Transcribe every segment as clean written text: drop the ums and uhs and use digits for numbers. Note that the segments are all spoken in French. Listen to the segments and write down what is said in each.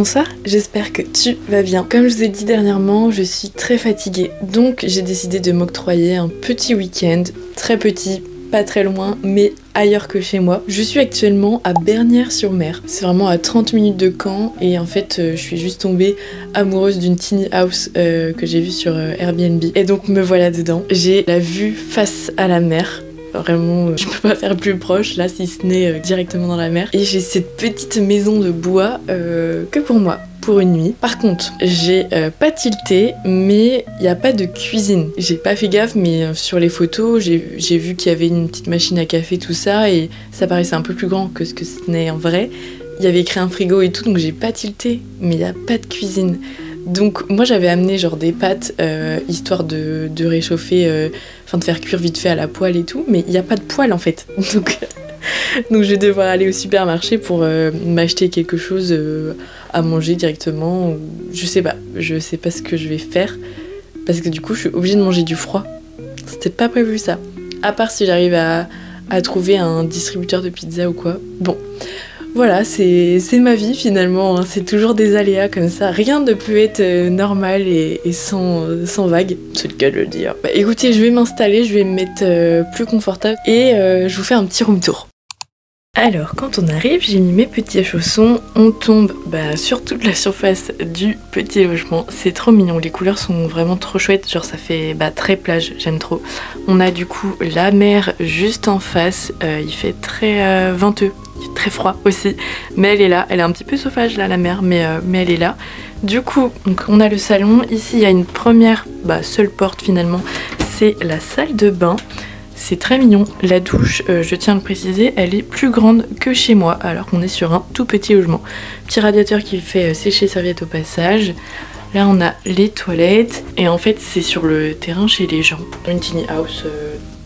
Bonsoir, j'espère que tu vas bien. Comme je vous ai dit dernièrement, je suis très fatiguée, donc j'ai décidé de m'octroyer un petit week-end, très petit, pas très loin, mais ailleurs que chez moi. Je suis actuellement à Bernières-sur-Mer, c'est vraiment à 30 minutes de Caen, et en fait je suis juste tombée amoureuse d'une tiny house que j'ai vue sur Airbnb, et donc me voilà dedans. J'ai la vue face à la mer. Vraiment, je peux pas faire plus proche là, si ce n'est directement dans la mer. Et j'ai cette petite maison de bois que pour moi, pour une nuit. Par contre, j'ai pas tilté, mais il n'y a pas de cuisine. J'ai pas fait gaffe, mais sur les photos, j'ai vu qu'il y avait une petite machine à café, tout ça, et ça paraissait un peu plus grand que ce que ce n'est en vrai. Il y avait écrit un frigo et tout, donc j'ai pas tilté, mais il n'y a pas de cuisine. Donc moi j'avais amené genre des pâtes histoire de réchauffer, enfin de faire cuire vite fait à la poêle et tout, mais il n'y a pas de poêle en fait. Donc je vais devoir aller au supermarché pour m'acheter quelque chose à manger directement, ou je sais pas ce que je vais faire, parce que du coup je suis obligée de manger du froid. C'était pas prévu ça, à part si j'arrive à trouver un distributeur de pizza ou quoi. Bon. Voilà, c'est ma vie finalement, hein. C'est toujours des aléas comme ça, rien ne peut être normal et sans vague, c'est le cas de le dire. Bah écoutez, je vais m'installer, je vais me mettre plus confortable et je vous fais un petit room tour. Alors quand on arrive, j'ai mis mes petits chaussons, on tombe sur toute la surface du petit logement, c'est trop mignon, les couleurs sont vraiment trop chouettes, genre ça fait très plage, j'aime trop. On a du coup la mer juste en face, il fait très venteux. Très froid aussi, mais elle est là, elle est un petit peu sauvage là la mer, mais elle est là. Du coup, donc on a le salon, ici il y a une première, seule porte finalement, c'est la salle de bain. C'est très mignon, la douche, je tiens à le préciser, elle est plus grande que chez moi, alors qu'on est sur un tout petit logement. Petit radiateur qui fait sécher les serviettes au passage. Là on a les toilettes, et en fait c'est sur le terrain chez les gens, une tiny house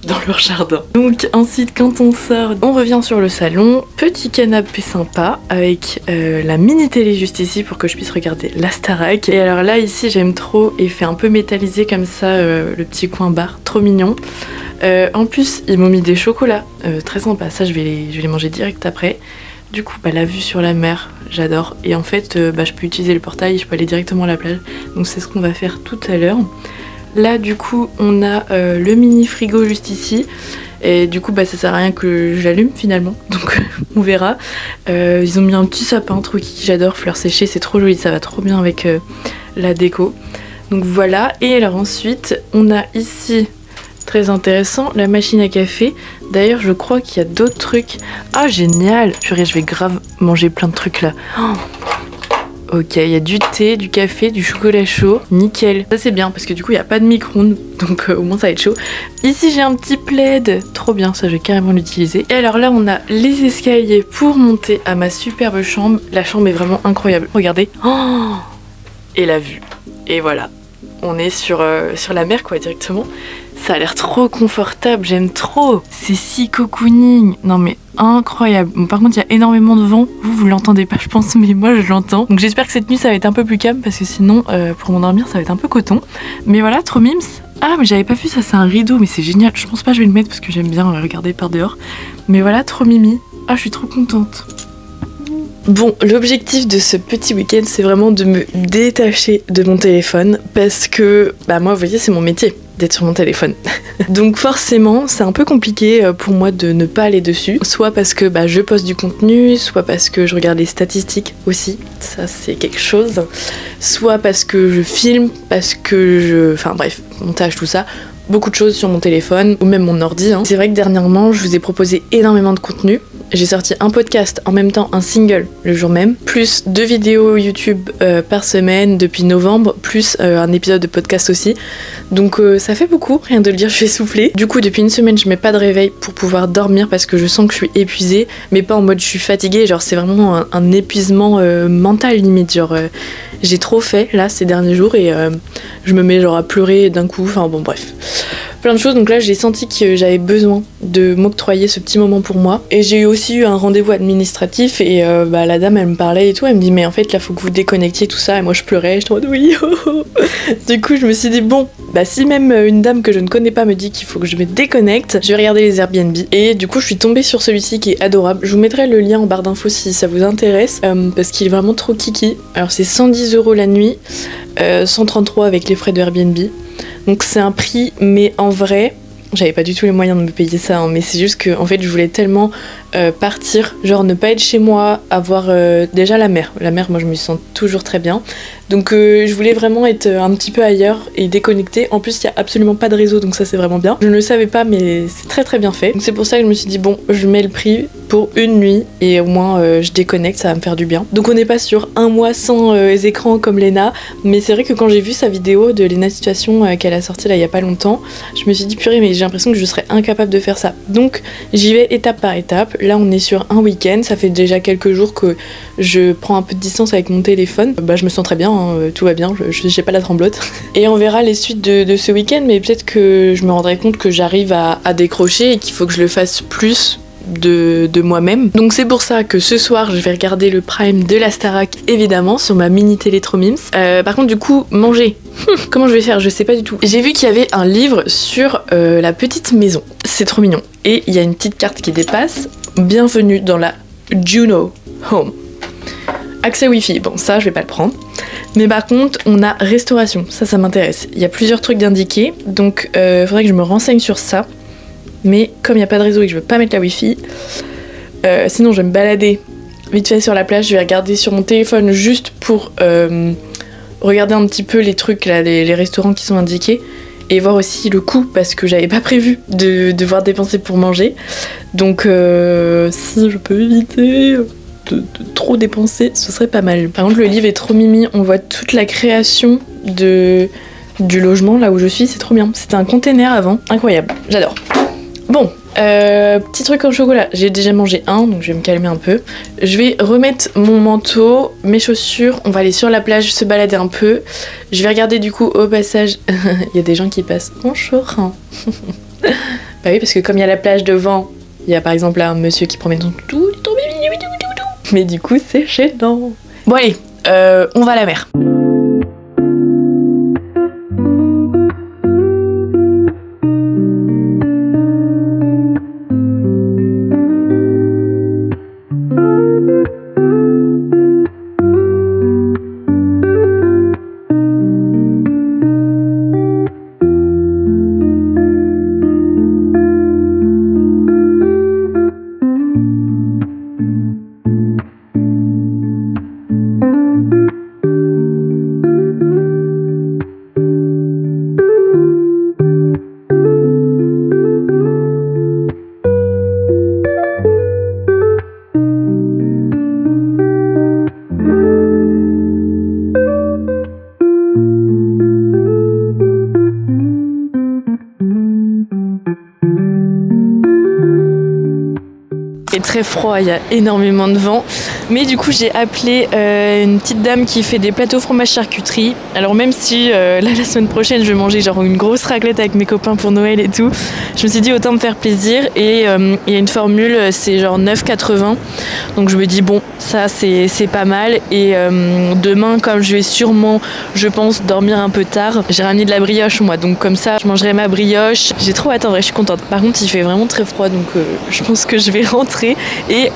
dans leur jardin. Donc ensuite quand on sort, on revient sur le salon, petit canapé sympa avec la mini télé juste ici pour que je puisse regarder la Starac. Et alors là ici j'aime trop, et fait un peu métallisé comme ça le petit coin bar, trop mignon. En plus ils m'ont mis des chocolats, très sympa, ça je vais les manger direct après. Du coup la vue sur la mer, j'adore, et en fait je peux utiliser le portail, je peux aller directement à la plage, donc c'est ce qu'on va faire tout à l'heure. Là du coup on a le mini frigo juste ici, et du coup ça sert à rien que je l'allume finalement, donc on verra. Ils ont mis un petit sapin trop kiki, j'adore, fleurs séchées, c'est trop joli, ça va trop bien avec la déco. Donc voilà, et alors ensuite on a ici, très intéressant, la machine à café. D'ailleurs je crois qu'il y a d'autres trucs. Ah génial, purée, je vais grave manger plein de trucs là. Oh. Ok, il y a du thé, du café, du chocolat chaud, nickel. Ça c'est bien parce que du coup il n'y a pas de micro-ondes, donc au moins ça va être chaud. Ici j'ai un petit plaid, trop bien, ça je vais carrément l'utiliser. Et alors là on a les escaliers pour monter à ma superbe chambre. La chambre est vraiment incroyable, regardez. Oh, et la vue, et voilà. On est sur la mer quoi directement. Ça a l'air trop confortable, j'aime trop. C'est si cocooning. Non mais incroyable. Bon, par contre il y a énormément de vent. Vous l'entendez pas je pense, mais moi je l'entends. Donc j'espère que cette nuit ça va être un peu plus calme, parce que sinon pour m'endormir ça va être un peu coton. Mais voilà, trop mimes. Ah mais j'avais pas vu ça, c'est un rideau, mais c'est génial. Je pense pas que je vais le mettre parce que j'aime bien regarder par dehors. Mais voilà, trop mimi. Ah je suis trop contente. Bon, l'objectif de ce petit week-end, c'est vraiment de me détacher de mon téléphone, parce que, moi, vous voyez, c'est mon métier d'être sur mon téléphone. Donc forcément, c'est un peu compliqué pour moi de ne pas aller dessus, soit parce que je poste du contenu, soit parce que je regarde les statistiques aussi, ça c'est quelque chose, soit parce que je filme, parce que enfin bref, montage, tout ça. Beaucoup de choses sur mon téléphone ou même mon ordi. C'est vrai que dernièrement je vous ai proposé énormément de contenu. J'ai sorti un podcast, en même temps un single le jour même, plus 2 vidéos YouTube par semaine depuis novembre, plus un épisode de podcast aussi. Donc ça fait beaucoup, rien de le dire, je suis essoufflée. Du coup depuis une semaine je mets pas de réveil pour pouvoir dormir, parce que je sens que je suis épuisée, mais pas en mode je suis fatiguée, genre c'est vraiment un épuisement mental limite, genre j'ai trop fait là ces derniers jours, et je me mets genre à pleurer d'un coup, enfin bon bref. plein de choses. Donc là j'ai senti que j'avais besoin de m'octroyer ce petit moment pour moi. Et j'ai aussi eu un rendez-vous administratif et la dame elle me parlait et tout, elle me dit mais en fait là faut que vous déconnectiez tout ça, et moi je pleurais, j'étais en mode oui. Du coup je me suis dit bon, si même une dame que je ne connais pas me dit qu'il faut que je me déconnecte, je vais regarder les Airbnb. Et du coup je suis tombée sur celui-ci qui est adorable. Je vous mettrai le lien en barre d'infos si ça vous intéresse, parce qu'il est vraiment trop kiki. Alors c'est 110 € la nuit, 133 avec les frais de Airbnb. Donc c'est un prix, mais en vrai, j'avais pas du tout les moyens de me payer ça, hein, mais c'est juste que en fait je voulais tellement partir, genre ne pas être chez moi, avoir déjà la mer. La mer, moi je me sens toujours très bien. Donc je voulais vraiment être un petit peu ailleurs et déconnectée. En plus il y a absolument pas de réseau, donc ça c'est vraiment bien. Je ne le savais pas, mais c'est très très bien fait. Donc c'est pour ça que je me suis dit bon, je mets le prix pour une nuit et au moins je déconnecte, ça va me faire du bien. Donc on n'est pas sur un mois sans écran comme Léna, mais c'est vrai que quand j'ai vu sa vidéo de Léna Situation qu'elle a sortie là il y a pas longtemps, je me suis dit purée, mais j'ai l'impression que je serais incapable de faire ça. Donc j'y vais étape par étape. Là on est sur un week-end, ça fait déjà quelques jours que je prends un peu de distance avec mon téléphone. Je me sens très bien, hein, tout va bien, j'ai pas la tremblote. Et on verra les suites de ce week-end, mais peut-être que je me rendrai compte que j'arrive à décrocher et qu'il faut que je le fasse plus de moi-même. Donc c'est pour ça que ce soir je vais regarder le prime de la Starac évidemment sur ma mini télé trop mims. Par contre du coup manger, comment je vais faire, je sais pas du tout. J'ai vu qu'il y avait un livre sur la petite maison, c'est trop mignon. Et il y a une petite carte qui dépasse, bienvenue dans la Juno Home. Accès Wi-Fi, bon ça je vais pas le prendre. Mais par contre on a restauration, ça m'intéresse. Il y a plusieurs trucs d'indiqués, donc faudrait que je me renseigne sur ça. Mais comme il n'y a pas de réseau et que je veux pas mettre la wifi, sinon je vais me balader vite fait sur la plage, je vais regarder sur mon téléphone juste pour regarder un petit peu les trucs là, les restaurants qui sont indiqués, et voir aussi le coût parce que j'avais pas prévu de devoir dépenser pour manger. Donc si je peux éviter de trop dépenser, ce serait pas mal. Par contre le livre est trop mimi, on voit toute la création du logement là où je suis, c'est trop bien. C'était un container avant, incroyable, j'adore. Bon, petit truc au chocolat, j'ai déjà mangé un, donc je vais me calmer un peu. Je vais remettre mon manteau, mes chaussures, on va aller sur la plage, se balader un peu. Je vais regarder du coup au passage, il y a des gens qui passent. Bonjour. Bah oui, parce que comme il y a la plage devant, il y a par exemple là un monsieur qui promène son toutou, mais du coup c'est gênant. Bon allez, on va à la mer. Très froid, il y a énormément de vent, mais du coup j'ai appelé une petite dame qui fait des plateaux fromage charcuterie. Alors même si là, la semaine prochaine je vais manger genre une grosse raclette avec mes copains pour Noël et tout, je me suis dit autant me faire plaisir, et il y a une formule, c'est genre 9,80, donc je me dis bon ça c'est pas mal. Et demain comme je vais sûrement, je pense, dormir un peu tard, j'ai ramené de la brioche moi, donc comme ça je mangerai ma brioche. J'ai trop hâte, en vrai je suis contente. Par contre il fait vraiment très froid, donc je pense que je vais rentrer et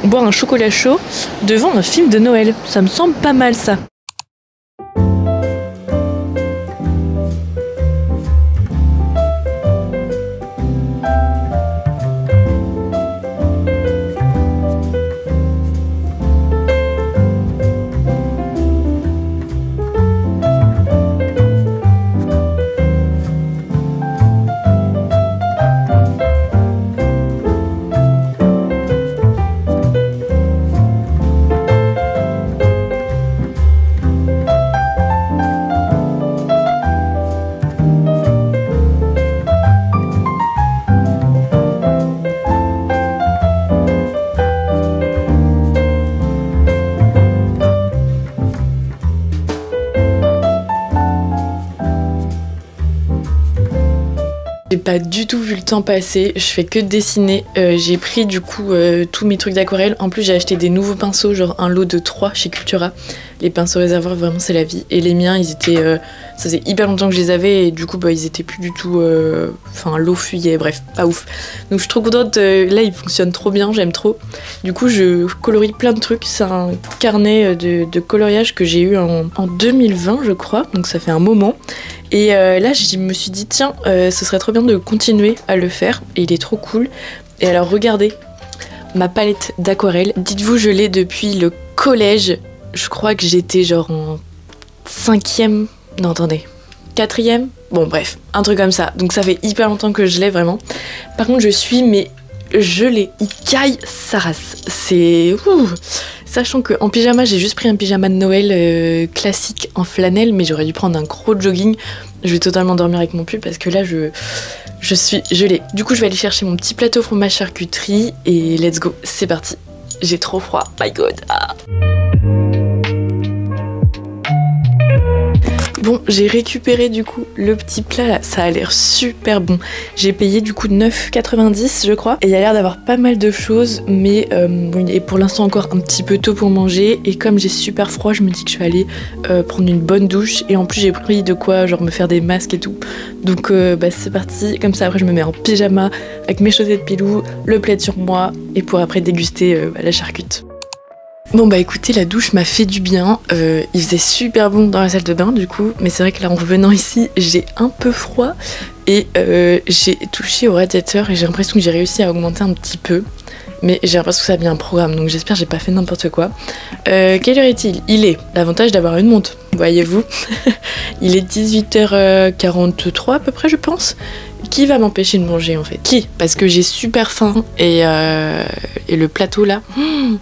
boire un chocolat chaud devant un film de Noël. Ça me semble pas mal ça. pas du tout vu le temps passer, je fais que dessiner. J'ai pris du coup tous mes trucs d'aquarelle. En plus j'ai acheté des nouveaux pinceaux, genre un lot de 3 chez Cultura. Les pinceaux réservoirs, vraiment c'est la vie. Et les miens, ils étaient... ça faisait hyper longtemps que je les avais et du coup ils étaient plus du tout... Enfin l'eau fuyait, bref, pas ouf. Donc je suis trop contente, là ils fonctionnent trop bien, j'aime trop. Du coup je colorie plein de trucs. C'est un carnet de coloriage que j'ai eu en 2020 je crois, donc ça fait un moment. Et là je me suis dit tiens, ce serait trop bien de continuer à le faire et il est trop cool. Et alors regardez ma palette d'aquarelle, dites-vous je l'ai depuis le collège. Je crois que j'étais genre en 5e, non attendez, 4e, bon bref, un truc comme ça. Donc ça fait hyper longtemps que je l'ai vraiment. Par contre je suis mais gelée, il caille sa race. C'est... Sachant qu'en pyjama, j'ai juste pris un pyjama de Noël classique en flanelle, mais j'aurais dû prendre un gros jogging. Je vais totalement dormir avec mon pull parce que là je suis gelée. Du coup je vais aller chercher mon petit plateau fromage charcuterie et let's go, c'est parti. J'ai trop froid, my god. Ah. Bon, j'ai récupéré du coup le petit plat là, ça a l'air super bon. J'ai payé du coup 9,90 je crois. Et il y a l'air d'avoir pas mal de choses, mais bon, il est pour l'instant encore un petit peu tôt pour manger. Et comme j'ai super froid, je me dis que je vais aller prendre une bonne douche. Et en plus j'ai pris de quoi genre me faire des masques et tout. Donc bah, c'est parti, comme ça après je me mets en pyjama avec mes chaussettes pilou, le plaid sur moi et pour après déguster la charcute. Bon bah écoutez, la douche m'a fait du bien, il faisait super bon dans la salle de bain du coup, mais c'est vrai que là en revenant ici j'ai un peu froid et j'ai touché au radiateur et j'ai l'impression que j'ai réussi à augmenter un petit peu, mais j'ai l'impression que ça a bien un programme, donc j'espère que j'ai pas fait n'importe quoi. Quelle heure est-il? Il est, l'avantage d'avoir une montre, voyez-vous. Il est 18h43 à peu près je pense. Qui va m'empêcher de manger en fait? Qui? Parce que j'ai super faim et le plateau là,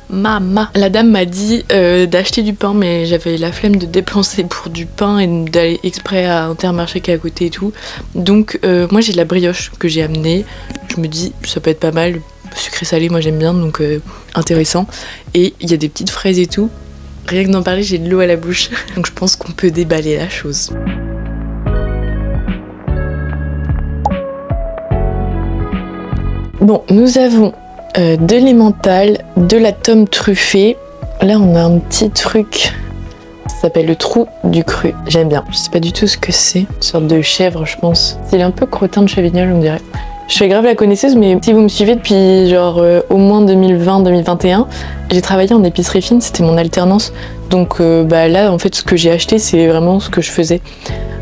mama. La dame m'a dit d'acheter du pain, mais j'avais la flemme de dépenser pour du pain et d'aller exprès à Intermarché qui est à côté et tout. Donc moi j'ai de la brioche que j'ai amenée. Je me dis ça peut être pas mal, sucré salé moi j'aime bien, donc intéressant. Et il y a des petites fraises et tout. Rien que d'en parler j'ai de l'eau à la bouche. Donc je pense qu'on peut déballer la chose. Bon, nous avons de l'emmental, de la tome truffée. Là, on a un petit truc, ça s'appelle le trou du cru. J'aime bien. Je sais pas du tout ce que c'est. Une sorte de chèvre, je pense. C'est un peu crottin de Chavignol, on dirait. Je fais grave la connaisseuse, mais si vous me suivez depuis genre au moins 2020-2021, j'ai travaillé en épicerie fine, c'était mon alternance. Donc bah là, en fait, ce que j'ai acheté, c'est vraiment ce que je faisais.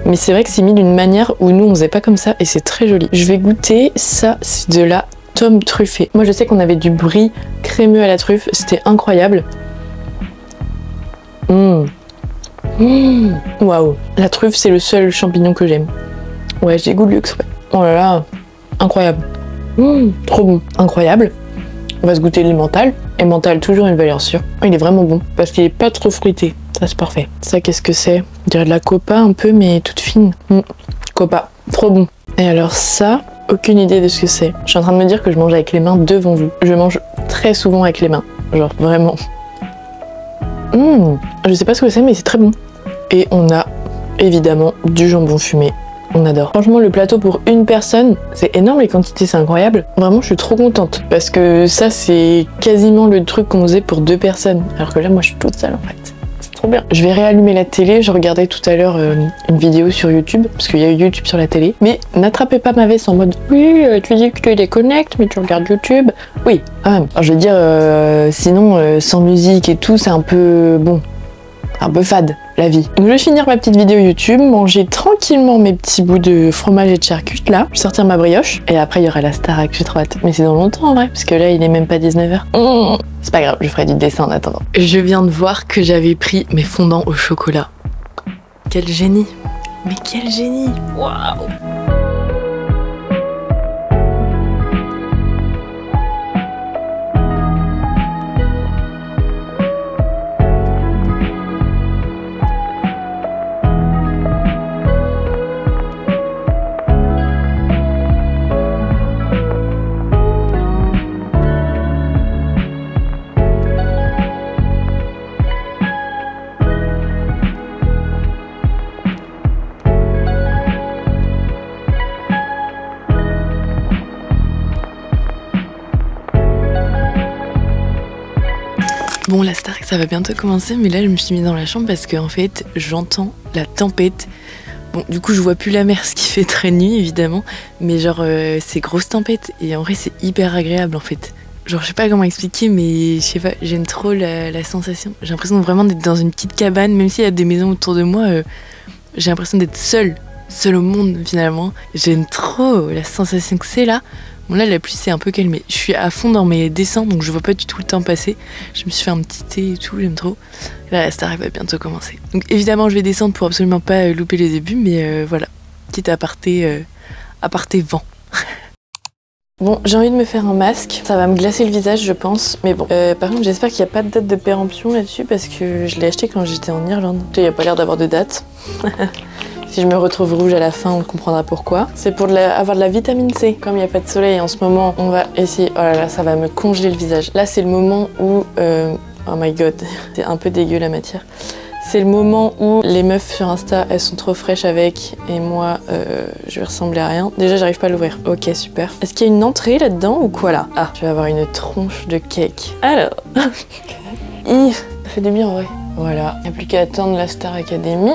Mais c'est vrai que c'est mis d'une manière où nous, on faisait pas comme ça et c'est très joli. Je vais goûter ça, c'est de la tome truffée. Moi je sais qu'on avait du brie crémeux à la truffe, c'était incroyable. Waouh, la truffe c'est le seul champignon que j'aime. Ouais, j'ai goût de luxe, ouais. Oh là là, incroyable. Trop bon, incroyable. On va se goûter l'emmental. Emmental, toujours une valeur sûre. Il est vraiment bon parce qu'il est pas trop fruité. Ça c'est parfait. Ça qu'est-ce que c'est? On dirait de la copa un peu mais toute fine. Copa, trop bon. Et alors ça, aucune idée de ce que c'est. Je suis en train de me dire que je mange avec les mains devant vous. Je mange très souvent avec les mains. Genre vraiment. Je sais pas ce que c'est mais c'est très bon. Et on a évidemment du jambon fumé. On adore. Franchement le plateau pour une personne, c'est énorme les quantités, c'est incroyable. Vraiment je suis trop contente. Parce que ça c'est quasiment le truc qu'on faisait pour 2 personnes. Alors que là moi je suis toute seule en fait. Trop bien. Je vais réallumer la télé, je regardais tout à l'heure une vidéo sur YouTube, parce qu'il y a YouTube sur la télé, mais n'attrapez pas ma veste en mode oui, tu dis que tu déconnectes, mais tu regardes YouTube. Oui, quand même. Alors, je veux dire, sinon, sans musique et tout, c'est un peu, bon, un peu fade, la vie. Donc je vais finir ma petite vidéo YouTube, manger tranquillement mes petits bouts de fromage et de charcute là, je vais sortir ma brioche, et après il y aura la Starac, j'ai trop hâte. Mais c'est dans longtemps en vrai, parce que là il est même pas 19h. C'est pas grave, je ferai du dessin en attendant. Je viens de voir que j'avais pris mes fondants au chocolat. Quel génie! Mais quel génie! Waouh! Bon, la Starac, ça va bientôt commencer, mais là, je me suis mise dans la chambre parce qu'en fait, j'entends la tempête. Bon, du coup, je vois plus la mer, ce qui fait très nuit, évidemment, mais genre, c'est grosse tempête, et en vrai, c'est hyper agréable, en fait. Genre, je sais pas comment expliquer, mais je sais pas, j'aime trop la sensation. J'ai l'impression vraiment d'être dans une petite cabane, même s'il y a des maisons autour de moi, j'ai l'impression d'être seule au monde, finalement. J'aime trop la sensation que c'est là. Bon, là, la pluie s'est un peu calmée. Je suis à fond dans mes dessins, donc je vois pas du tout le temps passer. Je me suis fait un petit thé et tout, j'aime trop. Là, la Starac va bientôt commencer. Donc évidemment, je vais descendre pour absolument pas louper les débuts, mais voilà, petit aparté vent. Bon, j'ai envie de me faire un masque. Ça va me glacer le visage, je pense. Mais bon, par contre, j'espère qu'il n'y a pas de date de péremption là-dessus parce que je l'ai acheté quand j'étais en Irlande. Il n'y a pas l'air d'avoir de date. Si je me retrouve rouge à la fin, on comprendra pourquoi. C'est pour avoir de la vitamine C. Comme il n'y a pas de soleil en ce moment, on va essayer... Oh là là, ça va me congeler le visage. Là, c'est le moment où... Oh my god, c'est un peu dégueu la matière. C'est le moment où les meufs sur Insta, elles sont trop fraîches avec, et moi, je vais ressembler à rien. Déjà, j'arrive pas à l'ouvrir. Ok, super. Est-ce qu'il y a une entrée là-dedans ou quoi là? Ah, je vais avoir une tronche de cake. Alors... Ça fait du bien en vrai. Voilà, il n'y a plus qu'à attendre la Star Academy.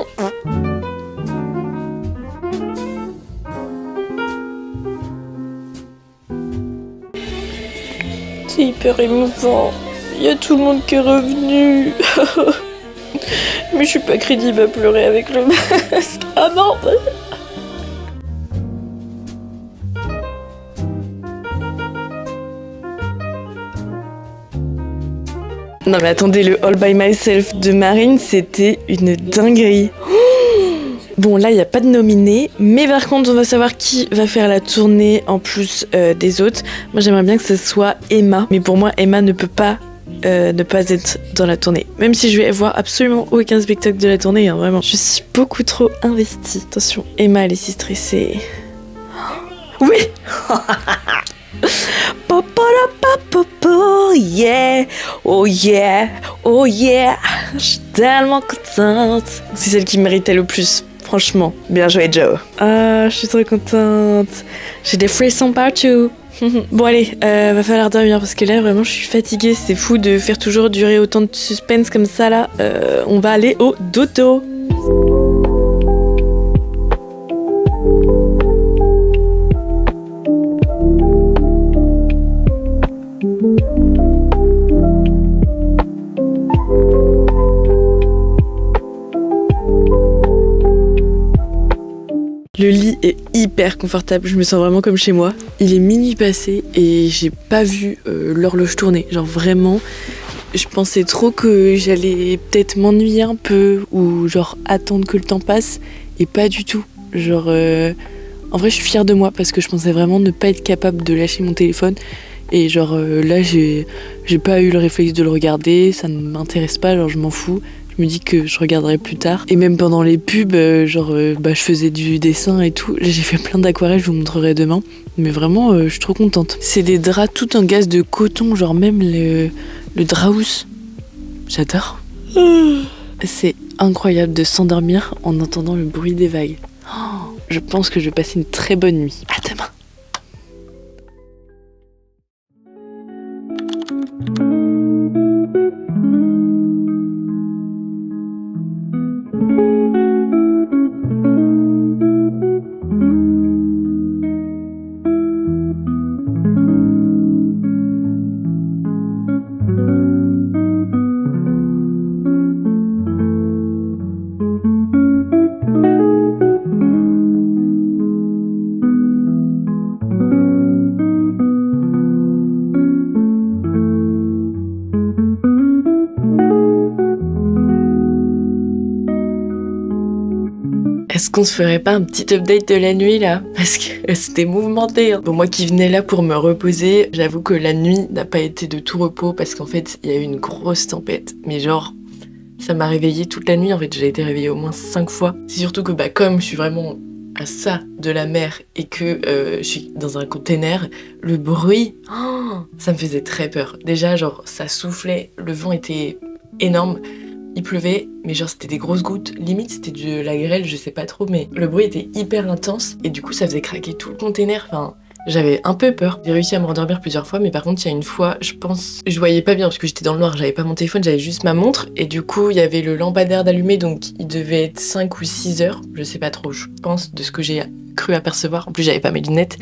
C'est hyper émouvant. Il y a tout le monde qui est revenu. Mais je suis pas crédible à pleurer avec le masque. Ah non. Non mais attendez, le All By Myself de Marine, c'était une dinguerie. Bon, là, il n'y a pas de nominé, mais par contre, on va savoir qui va faire la tournée en plus des autres. Moi, j'aimerais bien que ce soit Emma, mais pour moi, Emma ne peut pas ne pas être dans la tournée. Même si je vais voir absolument aucun spectacle de la tournée, hein, vraiment. Je suis beaucoup trop investie. Attention, Emma, elle est si stressée. Oui. Yeah, oh yeah, oh yeah. Je suis tellement contente. C'est celle qui méritait le plus. Franchement, bien joué Joe. Ah, je suis trop contente. J'ai des frissons partout. Bon allez, va falloir dormir parce que là vraiment je suis fatiguée. C'est fou de faire toujours durer autant de suspense comme ça là. On va aller au dodo. Le lit est hyper confortable, je me sens vraiment comme chez moi. Il est minuit passé et j'ai pas vu l'horloge tourner. Genre vraiment, je pensais trop que j'allais peut-être m'ennuyer un peu ou genre attendre que le temps passe et pas du tout. Genre, en vrai je suis fière de moi parce que je pensais vraiment ne pas être capable de lâcher mon téléphone. Et genre là j'ai pas eu le réflexe de le regarder, ça ne m'intéresse pas, genre je m'en fous. Je me dis que je regarderai plus tard. Et même pendant les pubs, je faisais du dessin et tout. Là, j'ai fait plein d'aquarelles, je vous montrerai demain. Mais vraiment, je suis trop contente. C'est des draps tout en gaze de coton, genre même le drap housse. J'adore. C'est incroyable de s'endormir en entendant le bruit des vagues. Oh, je pense que je vais passer une très bonne nuit. À demain. Est-ce qu'on se ferait pas un petit update de la nuit là? Parce que c'était mouvementé. Hein. Bon, moi qui venais là pour me reposer, j'avoue que la nuit n'a pas été de tout repos parce qu'en fait il y a eu une grosse tempête. Mais genre, ça m'a réveillée toute la nuit. En fait, j'ai été réveillée au moins 5 fois. C'est surtout que comme je suis vraiment à ça de la mer et que je suis dans un container, le bruit, ça me faisait très peur. Déjà, genre, ça soufflait, le vent était énorme. Il pleuvait, mais genre c'était des grosses gouttes, limite c'était de la grêle, je sais pas trop, mais le bruit était hyper intense et du coup ça faisait craquer tout le container. Enfin, J'avais un peu peur. J'ai réussi à me rendormir plusieurs fois, mais par contre, il y a une fois, je pense, je voyais pas bien parce que j'étais dans le noir, j'avais pas mon téléphone, j'avais juste ma montre. Et du coup, il y avait le lampadaire d'allumé, donc il devait être 5 ou 6 heures. Je sais pas trop, je pense, de ce que j'ai cru apercevoir. En plus, j'avais pas mes lunettes.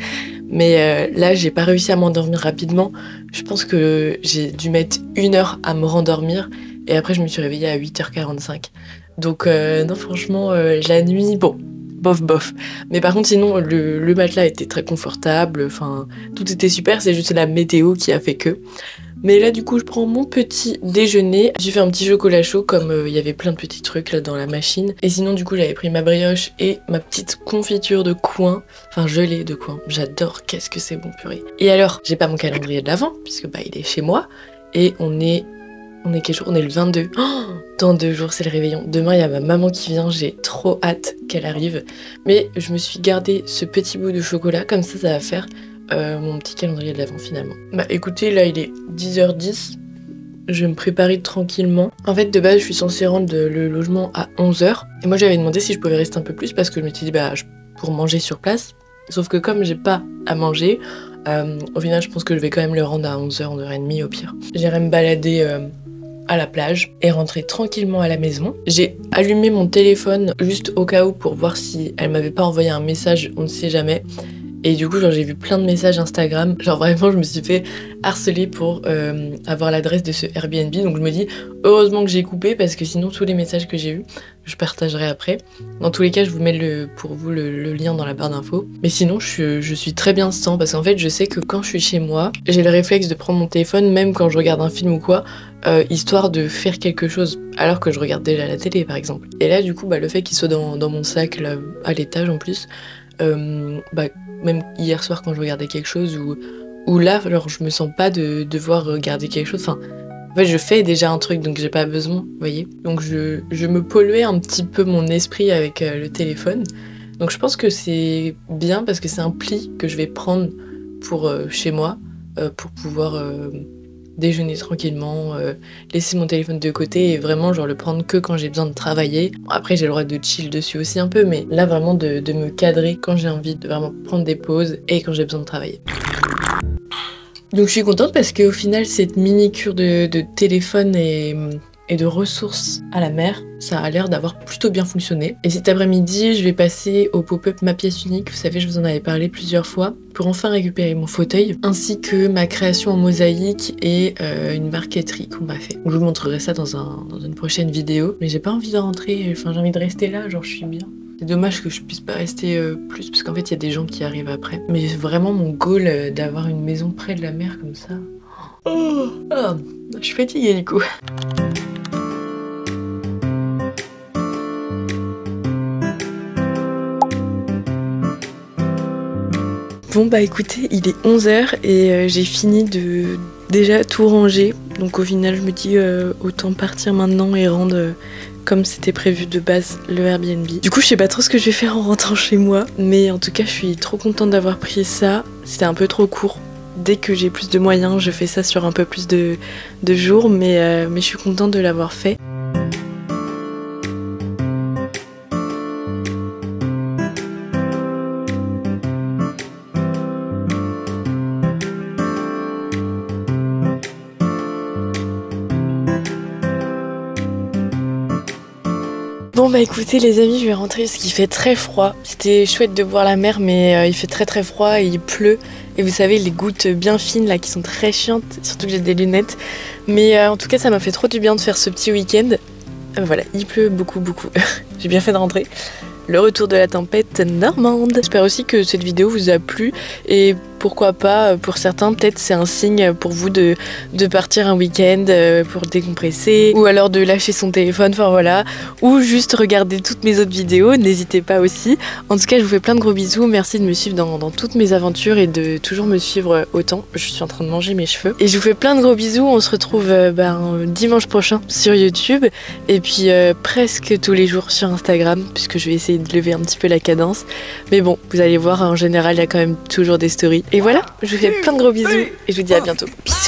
Mais là, j'ai pas réussi à m'endormir rapidement. Je pense que j'ai dû mettre 1 heure à me rendormir. Et après, je me suis réveillée à 8h45. Donc, non, franchement, la nuit, bon. Bof. Mais par contre, sinon, le matelas était très confortable, enfin, tout était super, c'est juste la météo qui a fait que. Mais là, du coup, je prends mon petit déjeuner. J'ai fait un petit chocolat chaud, comme il y avait plein de petits trucs là dans la machine. Et sinon, du coup, j'avais pris ma brioche et ma petite confiture de coin, enfin, gelée de coin. J'adore, qu'est-ce que c'est bon, purée. Et alors, j'ai pas mon calendrier de l'Avent, puisque bah, il est chez moi, et on est quel jour? On est le 22. Oh, dans 2 jours, c'est le réveillon. Demain, il y a ma maman qui vient. J'ai trop hâte qu'elle arrive. Mais je me suis gardé ce petit bout de chocolat. Comme ça va faire mon petit calendrier de l'Avent finalement. Bah écoutez, là, il est 10h10. Je vais me préparer tranquillement. En fait, de base, je suis censée rendre le logement à 11h. Et moi, j'avais demandé si je pouvais rester un peu plus parce que je me suis dit, bah, pour manger sur place. Sauf que comme j'ai pas à manger, au final, je pense que je vais quand même le rendre à 11h, 11h30 au pire. J'irai me balader à la plage et rentrer tranquillement à la maison. J'ai allumé mon téléphone juste au cas où pour voir si elle m'avait pas envoyé un message, on ne sait jamais. Et du coup, genre, j'ai vu plein de messages Instagram. Genre vraiment, je me suis fait harceler pour avoir l'adresse de ce Airbnb. Donc je me dis, heureusement que j'ai coupé parce que sinon, tous les messages que j'ai eus, je partagerai après. Dans tous les cas, je vous mets pour vous le lien dans la barre d'infos. Mais sinon, je suis très bien sans parce qu'en fait, je sais que quand je suis chez moi, j'ai le réflexe de prendre mon téléphone, même quand je regarde un film ou quoi, histoire de faire quelque chose, alors que je regarde déjà la télé, par exemple. Et là, du coup, bah, le fait qu'il soit dans mon sac, là, à l'étage en plus, bah, même hier soir quand je regardais quelque chose ou là, alors je me sens pas de devoir regarder quelque chose. Enfin, en fait, je fais déjà un truc, donc j'ai pas besoin, vous voyez. Donc je me polluais un petit peu mon esprit avec le téléphone. Donc je pense que c'est bien parce que c'est un pli que je vais prendre pour chez moi, pour pouvoir déjeuner tranquillement, laisser mon téléphone de côté et vraiment genre le prendre que quand j'ai besoin de travailler. Bon, après j'ai le droit de chill dessus aussi un peu, mais là vraiment de me cadrer quand j'ai envie de vraiment prendre des pauses et quand j'ai besoin de travailler. Donc je suis contente parce qu'au final cette mini cure de téléphone et de ressources à la mer, ça a l'air d'avoir plutôt bien fonctionné. Et cet après-midi, je vais passer au pop-up Ma Pièce Unique, vous savez, je vous en avais parlé plusieurs fois, pour enfin récupérer mon fauteuil, ainsi que ma création en mosaïque et une marqueterie qu'on m'a fait. Donc, je vous montrerai ça dans une prochaine vidéo, mais j'ai pas envie de rentrer, enfin j'ai envie de rester là, genre je suis bien. C'est dommage que je puisse pas rester plus, parce qu'en fait il y a des gens qui arrivent après. Mais vraiment mon goal d'avoir une maison près de la mer comme ça. Oh, je suis fatiguée du coup. Bon bah écoutez, il est 11h et j'ai fini de déjà tout ranger. Donc au final je me dis autant partir maintenant et rendre comme c'était prévu de base le Airbnb. Du coup je sais pas trop ce que je vais faire en rentrant chez moi, mais en tout cas je suis trop contente d'avoir pris ça. C'était un peu trop court. Dès que j'ai plus de moyens, je fais ça sur un peu plus de jours, mais je suis contente de l'avoir fait. Bon bah écoutez les amis, je vais rentrer parce qu'il fait très froid. C'était chouette de voir la mer mais il fait très froid et il pleut. Et vous savez les gouttes bien fines là qui sont très chiantes, surtout que j'ai des lunettes. Mais en tout cas ça m'a fait trop du bien de faire ce petit week-end. Voilà, il pleut beaucoup. J'ai bien fait de rentrer. Le retour de la tempête normande. J'espère aussi que cette vidéo vous a plu et pourquoi pas, pour certains, peut-être c'est un signe pour vous de partir un week-end pour décompresser ou alors de lâcher son téléphone, enfin voilà, ou juste regarder toutes mes autres vidéos, n'hésitez pas aussi. En tout cas, je vous fais plein de gros bisous, merci de me suivre dans toutes mes aventures et de toujours me suivre autant. Je suis en train de manger mes cheveux. Et je vous fais plein de gros bisous, on se retrouve dimanche prochain sur YouTube et puis presque tous les jours sur Instagram puisque je vais essayer de lever un petit peu la cadence. Mais bon, vous allez voir, en général, il y a quand même toujours des stories. Et voilà, je vous fais plein de gros bisous et je vous dis à bientôt. Peace.